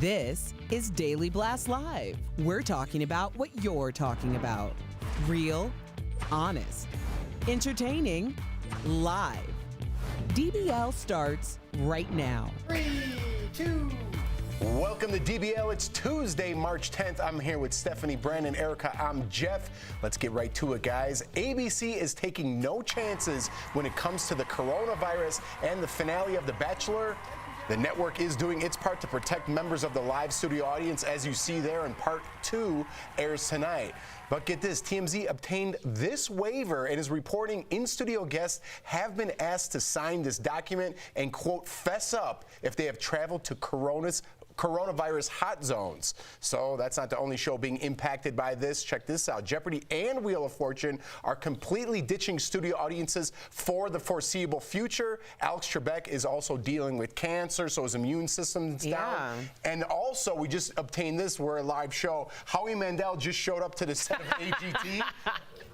This is Daily Blast Live. We're talking about what you're talking about. Real, honest, entertaining, live. DBL starts right now. 3, 2. Welcome to DBL. It's Tuesday, March 10th. I'm here with Stephanie, Brandon, Erica. I'm Jeff. Let's get right to it, guys. ABC is taking no chances when it comes to the coronavirus and the finale of The Bachelor. The network is doing its part to protect members of the live studio audience, as you see there, and part 2 airs tonight. But get this, TMZ obtained this waiver and is reporting in-studio guests have been asked to sign this document and, quote, fess up if they have traveled to coronavirus hot zones. So that's not the only show being impacted by this. Check this out. Jeopardy and Wheel of Fortune are completely ditching studio audiences for the foreseeable future. Alex Trebek is also dealing with cancer, so his immune system's down. And also, we just obtained this. We're a live show. Howie Mandel just showed up to the set of AGT.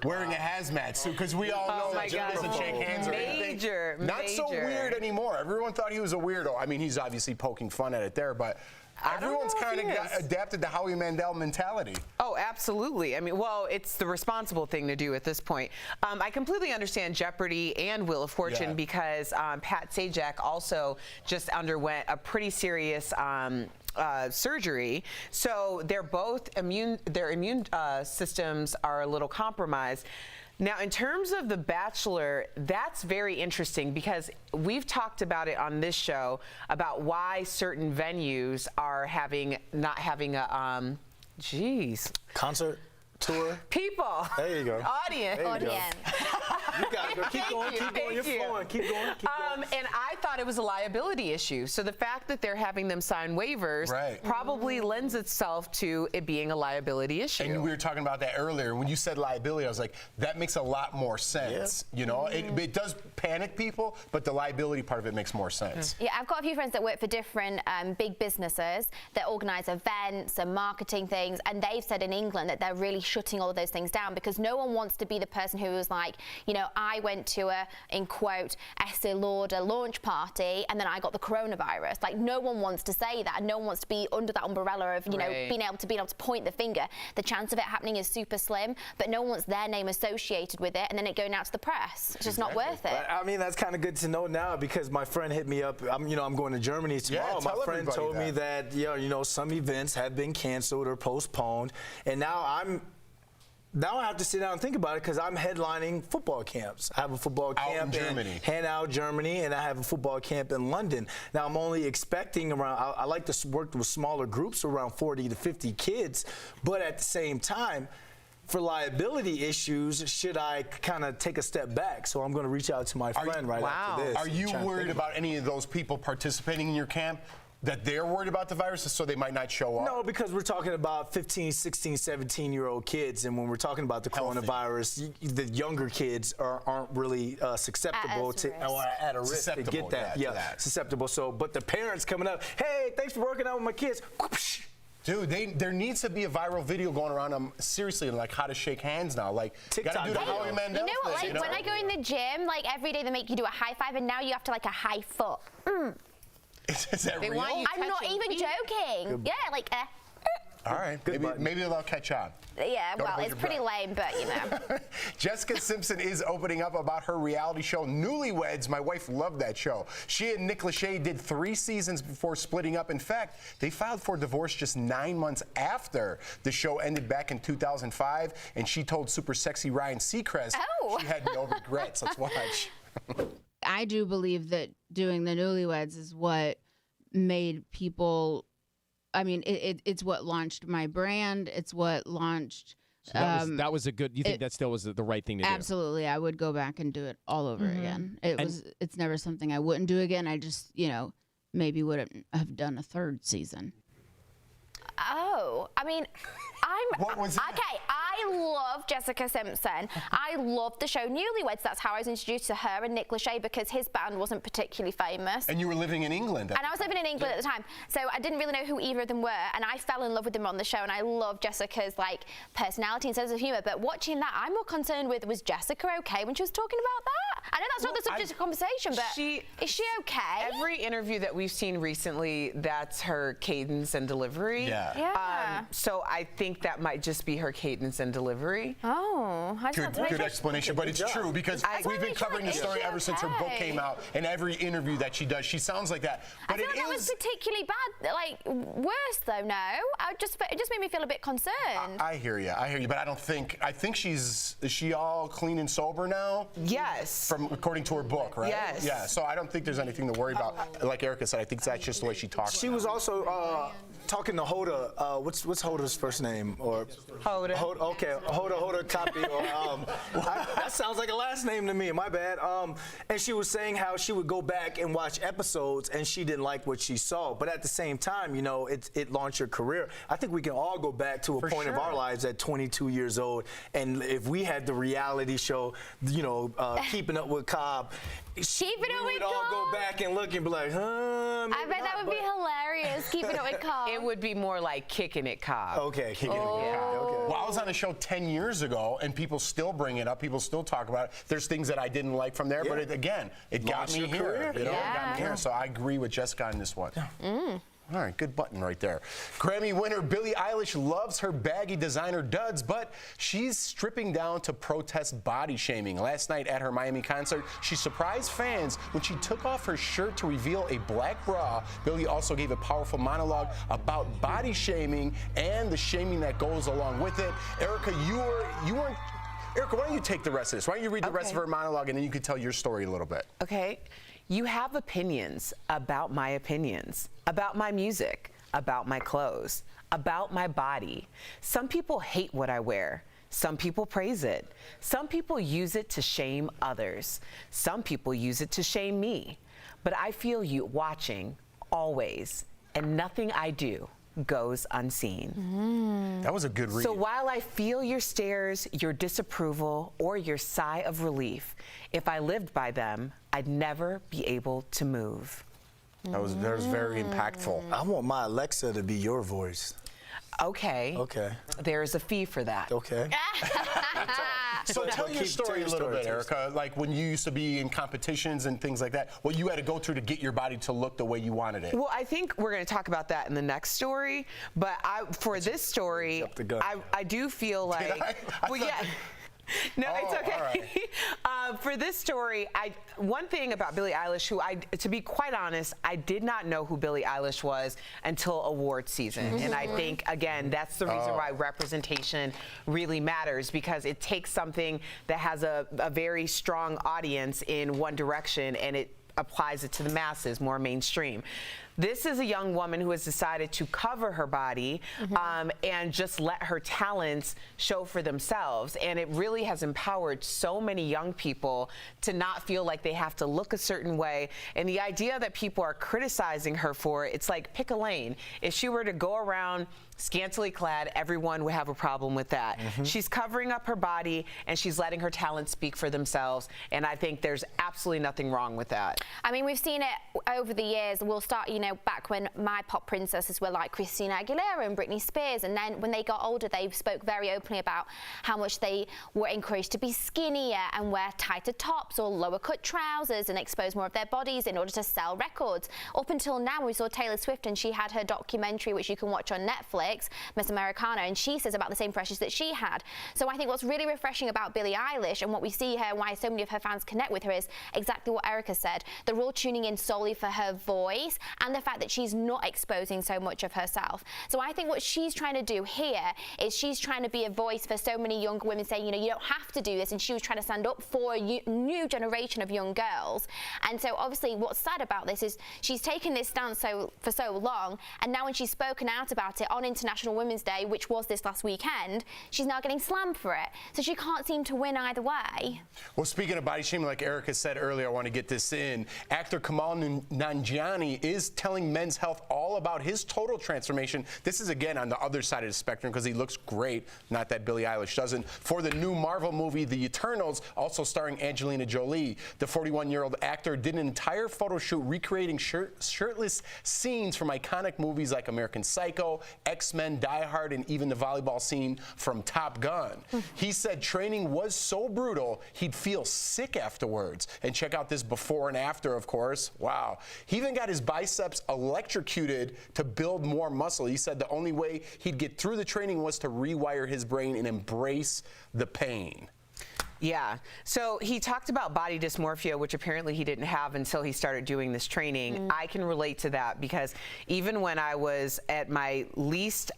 Wearing a hazmat suit, because we all know that Jim doesn't shake hands or anything. Not so weird anymore. Everyone thought he was a weirdo. I mean, he's obviously poking fun at it there, but everyone's kind of adapted to Howie Mandel mentality. Oh, absolutely. I mean, well, it's the responsible thing to do at this point. I completely understand Jeopardy and Wheel of Fortune because Pat Sajak also just underwent a pretty serious surgery, so they're both their immune systems are a little compromised. Now, in terms of The Bachelor, that's very interesting because we've talked about it on this show about why certain venues are not having a concert tour. People. There you go. Audience. You got it. Keep going. You're flowing. Keep going. And I thought it was a liability issue. So the fact that they're having them sign waivers probably lends itself to it being a liability issue. And we were talking about that earlier. When you said liability, I was like, that makes a lot more sense. You know, it does panic people, but the liability part of it makes more sense. Yeah, I've got a few friends that work for different big businesses that organise events and marketing things, and they've said in England that they're really shutting all of those things down because no one wants to be the person who was like, you know, I went to a, in quote, Estee Lauder launch party and then I got the coronavirus. Like, no one wants to say that. No one wants to be under that umbrella of, you know, being able to point the finger. The chance of it happening is super slim, but no one wants their name associated with it and then it going out to the press. It's just not worth it. I mean, that's kind of good to know now because my friend hit me up. I'm going to Germany tomorrow. My friend told me that, you know, some events have been canceled or postponed, and now I have to sit down and think about it because I'm headlining football camps. I have a football camp in Hanau, Germany, and I have a football camp in London. Now, I'm only expecting around, I like to work with smaller groups, around 40 to 50 kids, but at the same time, for liability issues, should I kind of take a step back? So I'm going to reach out to my friend after this. Are you worried about any of those people participating in your camp? That they're worried about the virus so they might not show up? No, because we're talking about 15, 16, 17-year-old kids, and when we're talking about the coronavirus, the younger kids aren't really susceptible or at a risk to get that. Susceptible. So, but the parents coming up, hey, thanks for working out with my kids. Dude, there needs to be a viral video going around seriously, like how to shake hands now. Like, TikTok. gotta do the Howie Mandel You know what? thing, Like, when I go in the gym, like every day they make you do a high five, and now you have to like a high foot. Is that real? I'm not even joking. Yeah, like. All right, maybe they'll catch on. Yeah, well, it's pretty lame, but you know. Jessica Simpson is opening up about her reality show, Newlyweds. My wife loved that show. She and Nick Lachey did 3 seasons before splitting up. In fact, they filed for divorce just 9 months after the show ended back in 2005, and she told super sexy Ryan Seacrest she had no regrets. Let's watch. I do believe that doing the Newlyweds is what made people, I mean, it's what launched my brand. It's what launched. So that was a good, you think that still was the right thing to do? Absolutely. I would go back and do it all over again. It's never something I wouldn't do again. I just, you know, maybe wouldn't have done a 3rd season. Oh, I mean, What was that? Okay, I love Jessica Simpson. I love the show Newlyweds. That's how I was introduced to her and Nick Lachey because his band wasn't particularly famous. And you were living in England. And I was living in England at the time, so I didn't really know who either of them were. And I fell in love with them on the show, and I love Jessica's like personality and sense of humor. But watching that, I'm more concerned with, was Jessica okay when she was talking about that? I know that's not the subject of conversation, but is she okay? Every interview that we've seen recently, that's her cadence and delivery. Yeah. So I think that might just be her cadence and delivery. Oh, good explanation, but it's true because we've been covering the story ever since her book came out, and every interview that she does, she sounds like that. But I feel like that was particularly bad, like worse though. No, it just made me feel a bit concerned. I hear you, but I think is she all clean and sober now? Yes. According to her book, right? Yes. Yeah. So I don't think there's anything to worry about. Like Erica said, I think that's just the way she talks. She was also talking to Hoda. What's Hoda's first name? Or Hoda. Okay, Hoda copy. That sounds like a last name to me. My bad. And she was saying how she would go back and watch episodes, and she didn't like what she saw. But at the same time, you know, it launched her career. I think we can all go back to a point of our lives at 22 years old, and if we had the reality show, you know, Keeping Up with Cobb, we would all go back and look and be like, I bet that would be hilarious, Keeping Up with Cobb. It would be more like Kicking It Cobb. Okay, Kicking It Cobb. Okay. Well, I was on a show 10 years ago, and people still bring it up. People still talk about it. There's things that I didn't like from there, but it got me here. It got me here. So I agree with Jessica on this one. All right, good button right there. Grammy winner Billie Eilish loves her baggy designer duds, but she's stripping down to protest body shaming. Last night at her Miami concert, she surprised fans when she took off her shirt to reveal a black bra. Billie also gave a powerful monologue about body shaming and the shaming that goes along with it. Erica, Erica, why don't you take the rest of this? Why don't you read the rest of her monologue, and then you can tell your story a little bit. Okay. You have opinions about my opinions, about my music, about my clothes, about my body. Some people hate what I wear. Some people praise it. Some people use it to shame others. Some people use it to shame me. But I feel you watching always, and nothing I do goes unseen. That was a good read. So while I feel your stares, your disapproval, or your sigh of relief, if I lived by them, I'd never be able to move. That was very impactful. I want my Alexa to be your voice. Okay. Okay. There's a fee for that. Okay. So tell your story a little bit, Erica. Like when you used to be in competitions and things like that, what you had to go through to get your body to look the way you wanted it. Well, I think we're going to talk about that in the next story. But for this story, I do feel like, No, it's okay. Right. For this story, one thing about Billie Eilish, to be quite honest, I did not know who Billie Eilish was until award season. And I think, again, that's the reason why representation really matters, because it takes something that has a very strong audience in one direction and it applies it to the masses, more mainstream. This is a young woman who has decided to cover her body and just let her talents show for themselves. And it really has empowered so many young people to not feel like they have to look a certain way. And the idea that people are criticizing her for it, it's like, pick a lane. If she were to go around scantily clad, everyone would have a problem with that. She's covering up her body and she's letting her talents speak for themselves. And I think there's absolutely nothing wrong with that. I mean, we've seen it over the years. We'll start, you know, back when my pop princesses were like Christina Aguilera and Britney Spears. And then when they got older, they spoke very openly about how much they were encouraged to be skinnier and wear tighter tops or lower cut trousers and expose more of their bodies in order to sell records. Up until now, we saw Taylor Swift and she had her documentary, which you can watch on Netflix, Miss Americana, and she says about the same pressures that she had. So I think what's really refreshing about Billie Eilish and what we see her and why so many of her fans connect with her is exactly what Erica said. They're all tuning in solely for her voice and the fact that she's not exposing so much of herself. So I think what she's trying to do here is she's trying to be a voice for so many young women, saying, you know, you don't have to do this, and she was trying to stand up for a new generation of young girls. And so obviously what's sad about this is she's taken this stance for so long, and now when she's spoken out about it on International Women's Day, which was this last weekend, she's now getting slammed for it. So she can't seem to win either way. Well, speaking of body shaming, like Erica said earlier, I want to get this in. Actor Kamal Nanjiani is telling Men's Health all about his total transformation. This is, again, on the other side of the spectrum because he looks great. Not that Billie Eilish doesn't. For the new Marvel movie, The Eternals, also starring Angelina Jolie. The 41-year-old actor did an entire photo shoot recreating shirtless scenes from iconic movies like American Psycho, X-Men, Die Hard, and even the volleyball scene from Top Gun. He said training was so brutal, he'd feel sick afterwards. And check out this before and after, of course. Wow. He even got his biceps electrocuted to build more muscle. He said the only way he'd get through the training was to rewire his brain and embrace the pain. Yeah. So he talked about body dysmorphia, which apparently he didn't have until he started doing this training. I can relate to that because even when I was at my least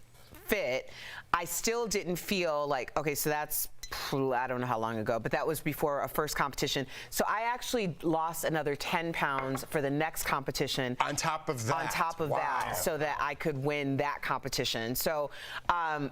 fit, I still didn't feel like, okay, so that's, I don't know how long ago, but that was before a first competition. So I actually lost another 10 pounds for the next competition. On top of that? On top of that, so that I could win that competition. So,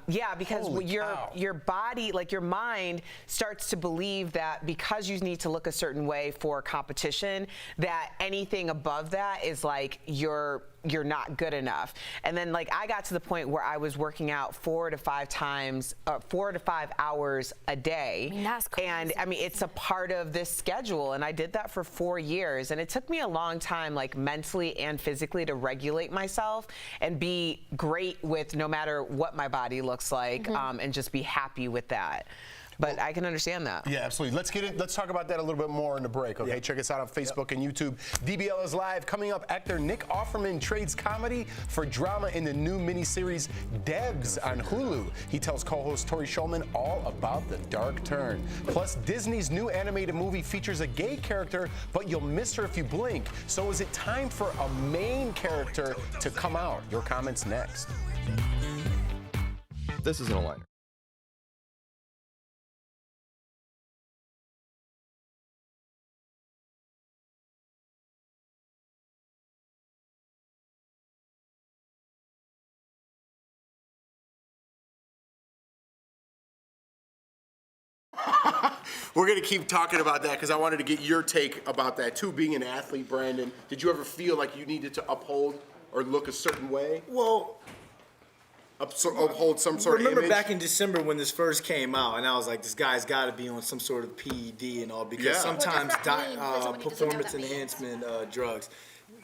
yeah, because your body, like your mind, starts to believe that because you need to look a certain way for competition, that anything above that is like you're not good enough. And then like I got to the point where I was working out 4 to 5 hours a day. I mean, that's crazy. And I mean, it's a part of this schedule. And I did that for 4 years. And it took me a long time, like mentally and physically, to regulate myself and be great with no matter what my body looks like, and just be happy with that. But I can understand that. Yeah, absolutely. Let's talk about that a little bit more in the break, okay? Check us out on Facebook and YouTube. DBL is live. Coming up, actor Nick Offerman trades comedy for drama in the new miniseries Debs on Hulu. He tells co-host Tori Shulman all about the dark turn. Plus, Disney's new animated movie features a gay character, but you'll miss her if you blink. So is it time for a main character to come out? Your comments next. This isn't a liner. We're going to keep talking about that because I wanted to get your take about that too. Being an athlete, Brandon, did you ever feel like you needed to uphold or look a certain way? Well, uphold some sort of image? Remember back in December when this first came out, and I was like, this guy's got to be on some sort of PED and all, because sometimes performance enhancement drugs.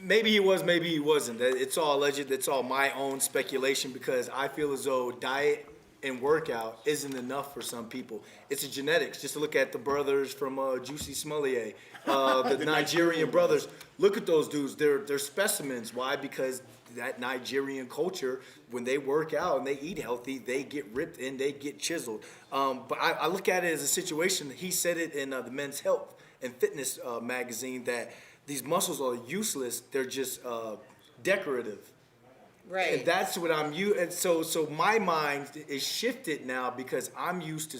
Maybe he was, maybe he wasn't. It's all alleged. It's all my own speculation, because I feel as though diet and workout isn't enough for some people. It's a genetics. Just to look at the brothers from Juicy Smollier, the Nigerian brothers. Look at those dudes. They're specimens. Why? Because that Nigerian culture, when they work out and they eat healthy, they get ripped and they get chiseled. But I look at it as a situation. He said it in the Men's Health and Fitness magazine that these muscles are useless. They're just decorative. Right. And that's what I'm used. And so my mind is shifted now because I'm used to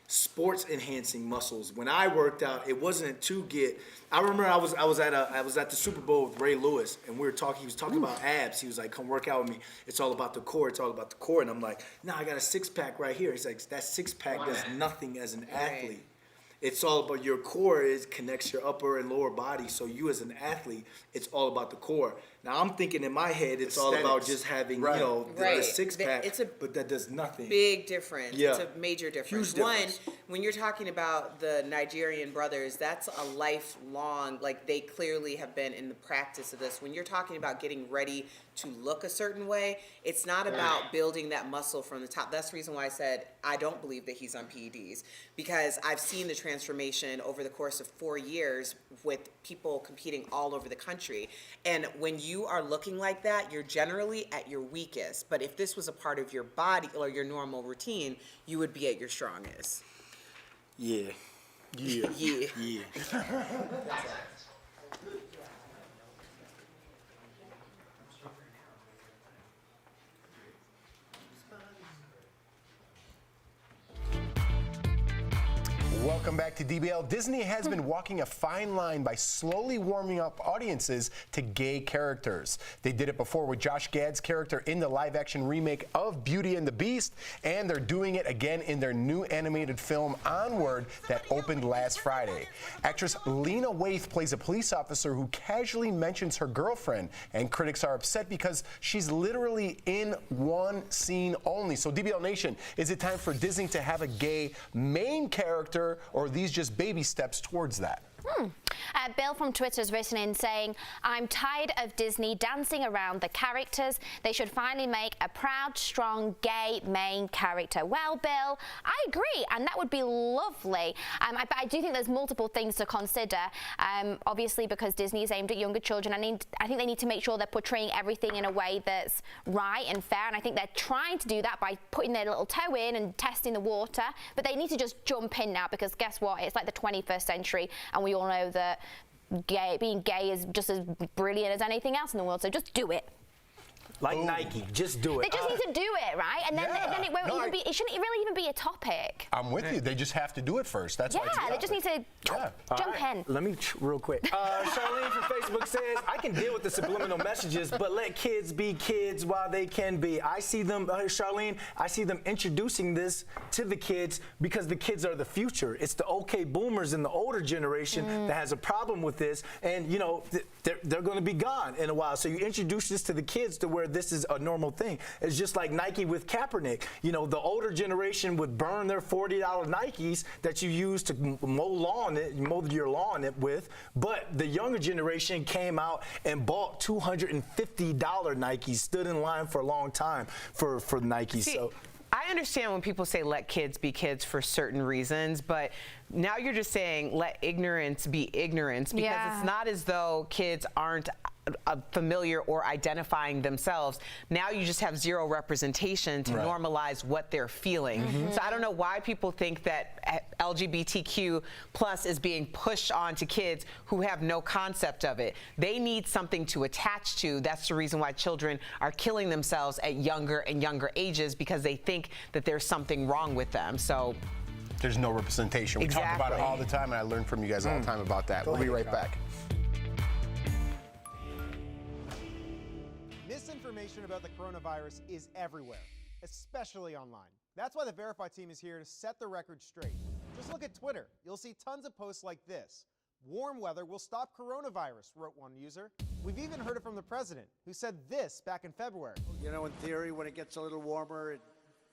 sports enhancing muscles. When I worked out, it wasn't to get. I remember I was at the Super Bowl with Ray Lewis, and we were talking. He was talking about abs. He was like, "Come work out with me. It's all about the core. It's all about the core." And I'm like, "Nah, I got a 6-pack right here." He's like, "That 6-pack does nothing as an athlete. It's all about your core. Connects your upper and lower body. So you as an athlete, it's all about the core." Now I'm thinking in my head, it's all about just having, the 6-pack, but that does nothing. Big difference. Yeah. It's a major difference. Huge difference. One, when you're talking about the Nigerian brothers, that's a lifelong, like they clearly have been in the practice of this. When you're talking about getting ready to look a certain way, it's not about building that muscle from the top. That's the reason why I said I don't believe that he's on PEDs, because I've seen the transformation over the course of 4 years with people competing all over the country. And when you are looking like that, you're generally at your weakest. But if this was a part of your body or your normal routine, you would be at your strongest. Yeah. Welcome back to DBL. Disney has been walking a fine line by slowly warming up audiences to gay characters. They did it before with Josh Gad's character in the live-action remake of Beauty and the Beast, and they're doing it again in their new animated film Onward that opened last Friday. Actress Lena Waithe plays a police officer who casually mentions her girlfriend, and critics are upset because she's literally in one scene only. So DBL Nation, is it time for Disney to have a gay main character, or are these just baby steps towards that? Bill from Twitter has written in saying, I'm tired of Disney dancing around the characters. They should finally make a proud, strong, gay main character. Well, Bill, I agree, and that would be lovely. But I do think there's multiple things to consider, obviously because Disney is aimed at younger children. I think they need to make sure they're portraying everything in a way that's right and fair, and I think they're trying to do that by putting their little toe in and testing the water, but they need to just jump in now, because guess what? It's like the 21st century, and we all know that being gay is just as brilliant as anything else in the world, so just do it. Like Nike, just do it. They just need to do it, right? And then it won't even be, it shouldn't really even be a topic. I'm with you. They just have to do it first. That's why it's they just need to jump in. Let me, real quick. Charlene from Facebook says, I can deal with the subliminal messages, but let kids be kids while they can be. I see them, Charlene, I see them introducing this to the kids because the kids are the future. It's the okay boomers and the older generation that has a problem with this, and you know, they're going to be gone in a while. So you introduce this to the kids to where this is a normal thing. It's just like Nike with Kaepernick. You know, the older generation would burn their $40 Nikes that you use to mow your lawn with, but the younger generation came out and bought $250 Nikes, stood in line for a long time for Nike. So I understand when people say let kids be kids for certain reasons, but now you're just saying let ignorance be ignorance, because it's not as though kids aren't familiar or identifying themselves. Now you just have zero representation to normalize what they're feeling. So I don't know why people think that LGBTQ plus is being pushed onto kids who have no concept of it. They need something to attach to. That's the reason why children are killing themselves at younger and younger ages, because they think that there's something wrong with them. So there's no representation. We talk about it all the time, and I learn from you guys all the time about that. We'll be right back. Misinformation about the coronavirus is everywhere, especially online. That's why the Verify team is here to set the record straight. Just look at Twitter. You'll see tons of posts like this. Warm weather will stop coronavirus, wrote one user. We've even heard it from the president, who said this back in February. You know, in theory, when it gets a little warmer, it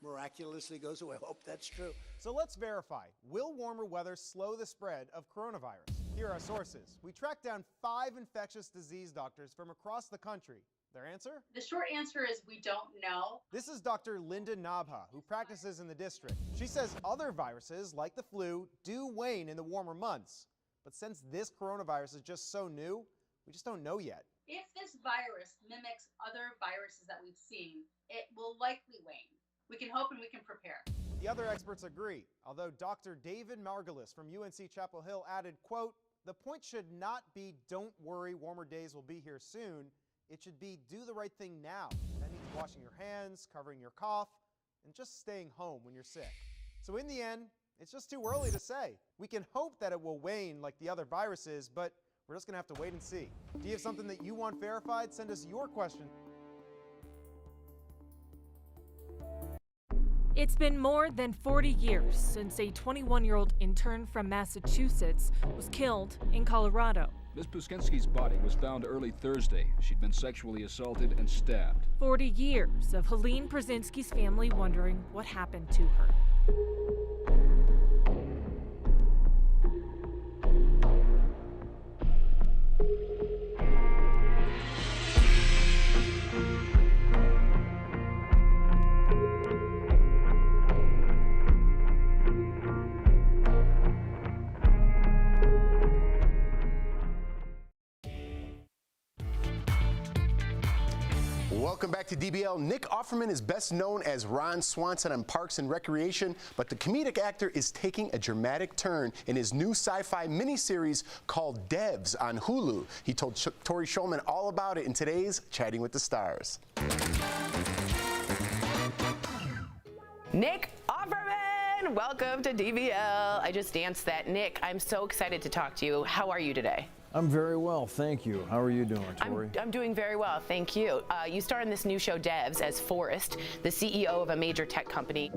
miraculously goes away. I hope that's true. So let's verify. Will warmer weather slow the spread of coronavirus? Here are our sources. We tracked down 5 infectious disease doctors from across the country. Their answer? The short answer is we don't know. This is Dr. Linda Nabha, who practices in the district. She says other viruses, like the flu, do wane in the warmer months. But since this coronavirus is just so new, we just don't know yet. If this virus mimics other viruses that we've seen, it will likely wane. We can hope and we can prepare. The other experts agree, although Dr. David Margulis from UNC Chapel Hill added, quote, the point should not be don't worry, warmer days will be here soon. It should be do the right thing now. That means washing your hands, covering your cough, and just staying home when you're sick. So in the end, it's just too early to say. We can hope that it will wane like the other viruses, but we're just going to have to wait and see. Do you have something that you want verified? Send us your question. It's been more than 40 years since a 21-year-old intern from Massachusetts was killed in Colorado. Ms. Puskinski's body was found early Thursday. She'd been sexually assaulted and stabbed. 40 years of Helene Brzezinski's family wondering what happened to her. Welcome back to DBL. Nick Offerman is best known as Ron Swanson on Parks and Recreation, but the comedic actor is taking a dramatic turn in his new sci-fi miniseries called Devs on Hulu. He told Tori Shulman all about it in today's Chatting with the Stars. Nick Offerman! everyone. Welcome to DBL. I just danced that. Nick, I'm so excited to talk to you. How are you today? I'm very well, thank you. How are you doing, Tori? I'm doing very well, thank you. You star in this new show, Devs, as Forrest, the CEO of a major tech company.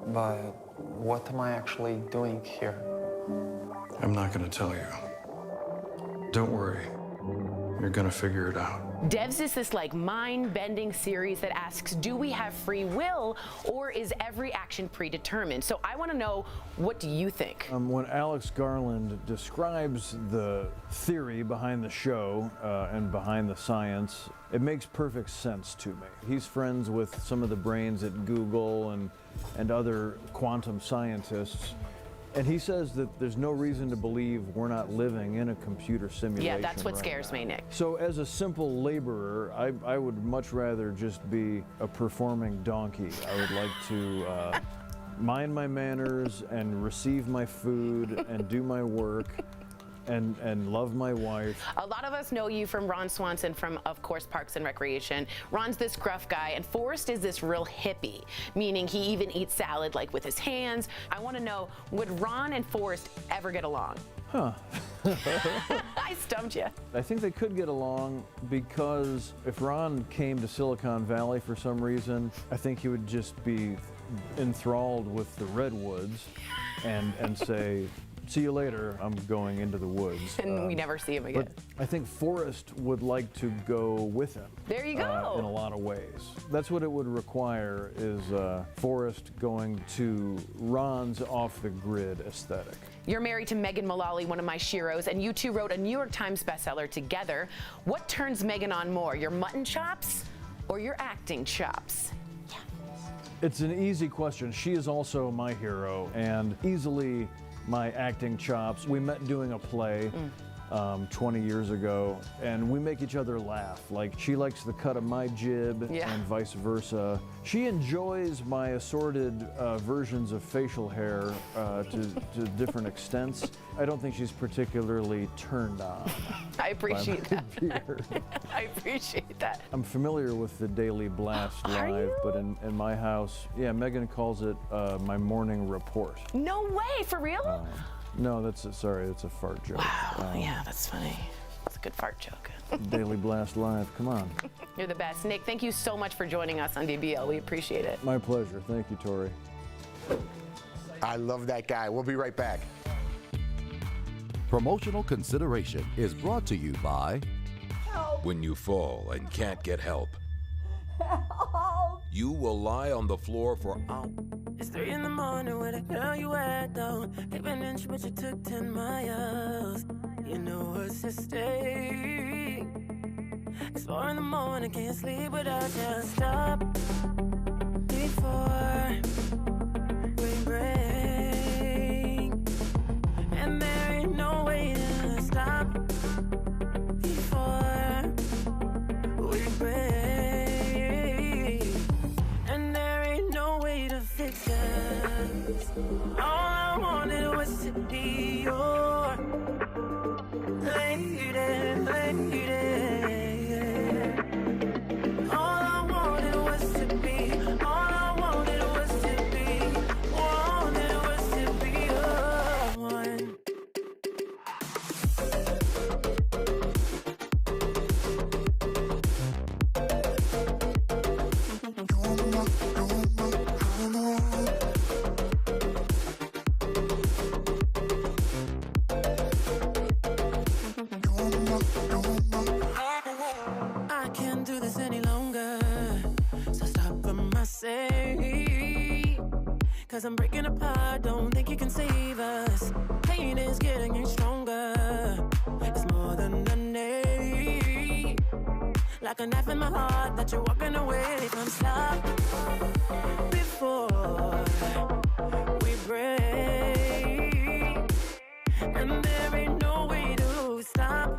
But what am I actually doing here? I'm not going to tell you. Don't worry. You're going to figure it out. Devs is this like mind-bending series that asks, do we have free will or is every action predetermined? So I want to know, what do you think? When Alex Garland describes the theory behind the show and behind the science, it makes perfect sense to me. He's friends with some of the brains at Google and other quantum scientists. And he says that there's no reason to believe we're not living in a computer simulation. Yeah, that's what right scares now. me, Nick. So as a simple laborer, I would much rather just be a performing donkey. I would like to mind my manners and receive my food and do my work and love my wife. A lot of us know you from Ron Swanson from, of course, Parks and Recreation. Ron's this gruff guy, and Forrest is this real hippie, meaning he even eats salad like with his hands. I want to know, would Ron and Forrest ever get along? Huh. I stumped you. I think they could get along because if Ron came to Silicon Valley for some reason, I think he would just be enthralled with the redwoods and say, see you later, I'm going into the woods. And we never see him again. But I think Forrest would like to go with him. There you go. In a lot of ways. That's what it would require is Forrest going to Ron's off-the-grid aesthetic. You're married to Megan Mullally, one of my sheroes, and you two wrote a New York Times bestseller together. What turns Megan on more, your mutton chops or your acting chops? It's an easy question. She is also my hero and easily my acting chops. We met doing a play 20 years ago, and we make each other laugh. Like, she likes the cut of my jib and vice versa. She enjoys my assorted versions of facial hair to different extents. I don't think she's particularly turned on. I appreciate that. Beard. I appreciate that. I'm familiar with the Daily Blast Live, but in my house, yeah, Megan calls it my morning report. No way, for real? No, that's a fart joke. Wow, yeah, that's funny. That's a good fart joke. Daily Blast Live, come on. You're the best. Nick, thank you so much for joining us on DBL. We appreciate it. My pleasure. Thank you, Tori. I love that guy. We'll be right back. Promotional consideration is brought to you by Help. When you fall and can't get help, Help. you will lie on the floor for hours. It's 3 in the morning, where the girl you at though? Gave an inch, but you took 10 miles. You know what's at stake. It's 4 in the morning, can't sleep without you. Stop before we break. And there ain't no way to stop before we break. And there ain't no way to fix us. All I wanted was to be your lady, lady. All I wanted was to be, all I wanted was to be, wanted was to be your one. I can't do this any longer, so stop for my sake. Cause I'm breaking apart, don't think you can save us. Pain is getting stronger, it's more than a name. Like a knife in my heart that you're walking away from. Stop before we break. And there ain't no way to stop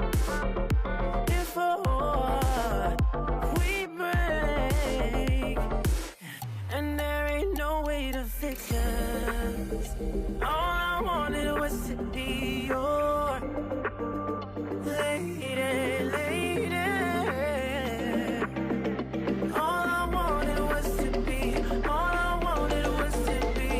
before we break. And there ain't no way to fix us. All I wanted was to be your lady, lady. All I wanted was to be, all I wanted was to be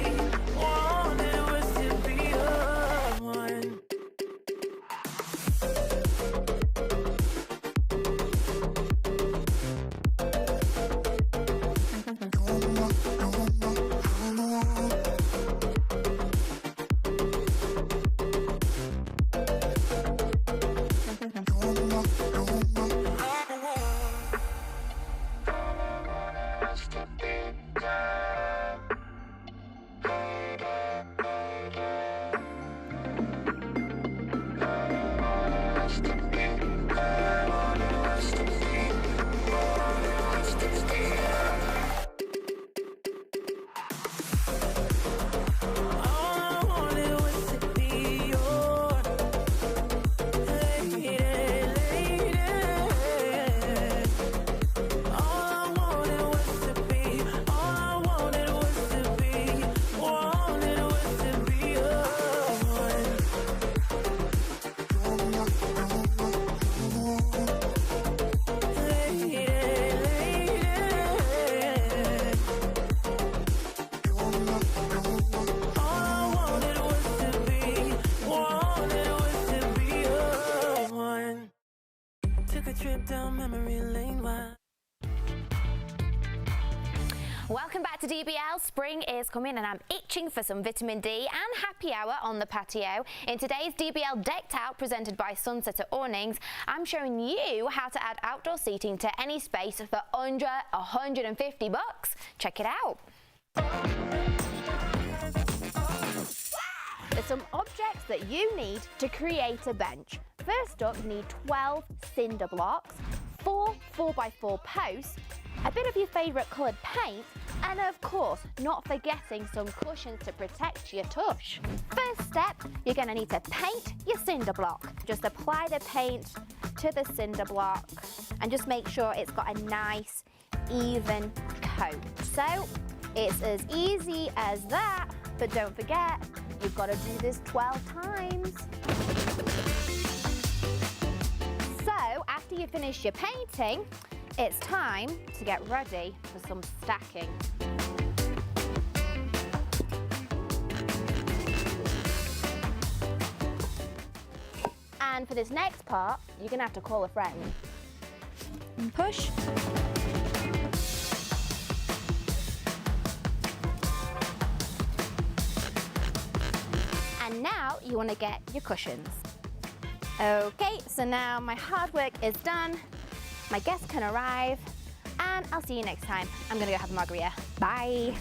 Welcome back to DBL. Spring is coming and I'm itching for some vitamin D and happy hour on the patio. In today's DBL Decked Out, presented by Sunsetter Awnings, I'm showing you how to add outdoor seating to any space for under $150. Check it out. There's some objects that you need to create a bench. First up, you need 12 cinder blocks, 4 4x4 posts, a bit of your favourite coloured paint, and of course, not forgetting some cushions to protect your tush. First step, you're going to need to paint your cinder block. Just apply the paint to the cinder block and just make sure it's got a nice, even coat. So, it's as easy as that, but don't forget, you've got to do this 12 times. So, after you finish your painting, it's time to get ready for some stacking. And for this next part, you're going to have to call a friend. And push. And now you want to get your cushions. Okay, so now my hard work is done. My guests can arrive, and I'll see you next time. I'm gonna go have a margarita. Bye.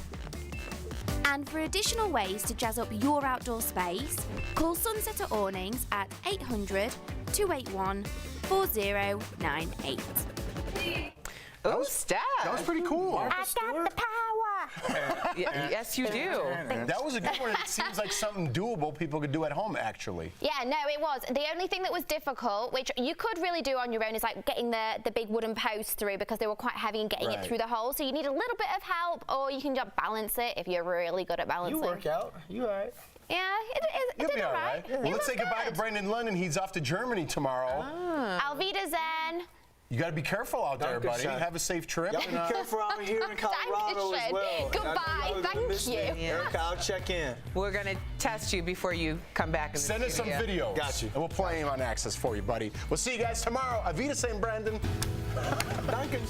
And for additional ways to jazz up your outdoor space, call Sunsetter Awnings at 800-281-4098. Oh, Steph. That was pretty cool. I got the power. Yes, you do. That was a good one. It seems like something doable people could do at home, actually. Yeah, no, it was. The only thing that was difficult, which you could really do on your own, is like getting the big wooden posts through, because they were quite heavy, and getting it through the hole. So you need a little bit of help, or you can just balance it if you're really good at balancing. You work out. You all right. Yeah, it You'll did be all right. right. Well, let's say goodbye to Brendan London. He's off to Germany tomorrow. Auf Wiedersehen. You got to be careful out there, buddy. Have a safe trip. Y'all be careful out here in Colorado as well. Goodbye. Thank you. Erica, I'll check in. We're going to test you before you come back. In Send us some videos. Got you. And we'll play them on Access for you, buddy. We'll see you guys tomorrow. Avita St. Brandon. Duncan.